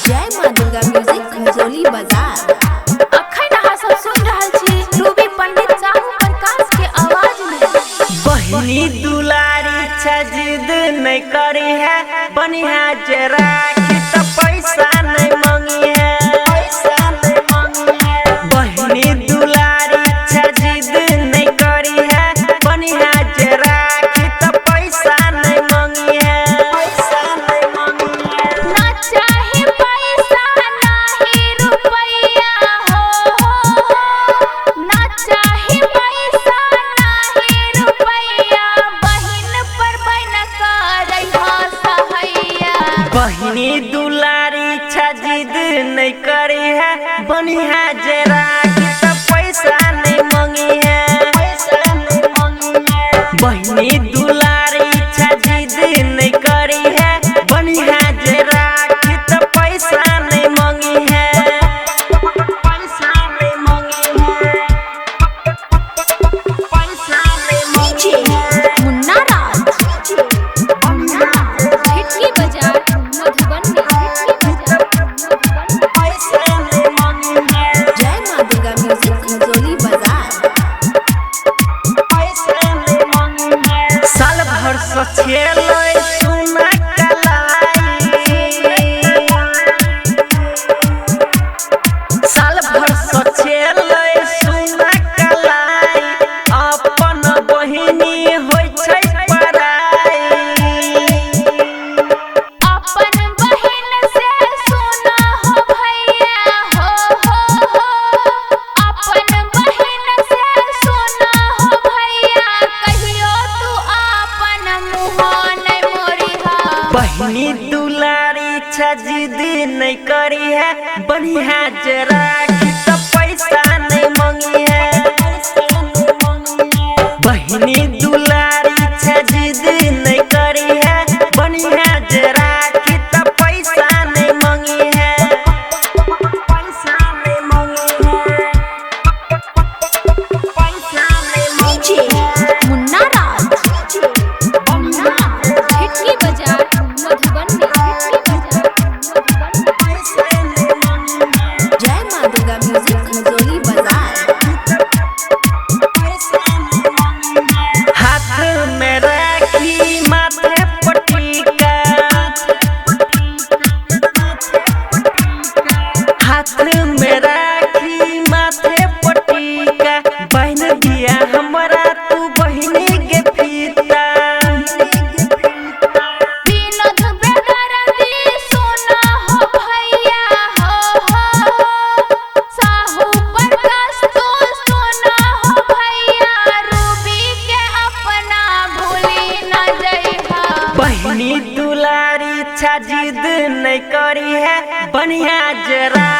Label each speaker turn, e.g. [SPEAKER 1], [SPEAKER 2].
[SPEAKER 1] जय मां दुर्गा म्यूजिक खजोली बाजार।
[SPEAKER 2] अखन अहाँ सब सुन रहल छी रूबी पंडित साहू प्रकाश के आवाज में।
[SPEAKER 3] बहिनी दुलारी जिद नहीं करी है, बनिया जरा की तो पैसा नहीं मांगी है। बहिनी दुलारी जिद नहीं करी है, बनिया जरा की तो पैसा नहीं मांगी है।
[SPEAKER 2] ना चाहे पैसा ना ही रुपया हो, ना चाहे पैसा ना ही रुपया, बहिन पर बन करई हो सहैया।
[SPEAKER 3] बहिनी दुलारी जिद नहीं करी है, बनिया जरा की तो पैसा नहीं मांगी है। बहिनी दुलारी जिद नहीं करी है, बनिया जरा की तो पैसा नहीं मांगी है। पैसा नहीं मांगी है, पैसा नहीं मांगी है।
[SPEAKER 2] मुन्ना राज हिटली बाजार मधुबनी।
[SPEAKER 3] पैसा नहीं मांगी है,
[SPEAKER 1] जय मां दुर्गा म्यूजिक खजोली बाजार।
[SPEAKER 3] पैसा नहीं मांगी है। साल भर से खेलै सुना कलाई, साल भर से खेलै सुना कलाई, अपन बहिनी होय छै पराई।
[SPEAKER 2] अपन बहिन से सोना हो भैया हो, अपन बहिन से सोना हो भैया, कहियो तू अपन मुँह नहीं मोरिहा।
[SPEAKER 3] बहिनी दुलारी जिद नहीं करी है, बनिया जरा की तो पैसा नहीं मांगी है। बहिनी दुलारी जिद नहीं करी है, बनिया जरा की तो पैसा नहीं मांगी है। पैसा नहीं मांगी है, पैसा नहीं मांगी है।
[SPEAKER 2] मुन्ना राज हिटली बाजार मधुबनी।
[SPEAKER 1] जय मां दुर्गा म्यूजिक खजोली बाजार।
[SPEAKER 3] हाथ में राखी माथे पटीका, हाथ में राखी माथे पटीका, बहन दिया हमरा तू बहिनी के फीता।
[SPEAKER 2] विनोद बेदर्दी सोना हो भैया हो, साहू प्रकाश तू सोना हो भैया, रूबी के अपना भूली न जइहा।
[SPEAKER 3] बहिनी दुलारी जिद नहीं करी है, बनिया जरा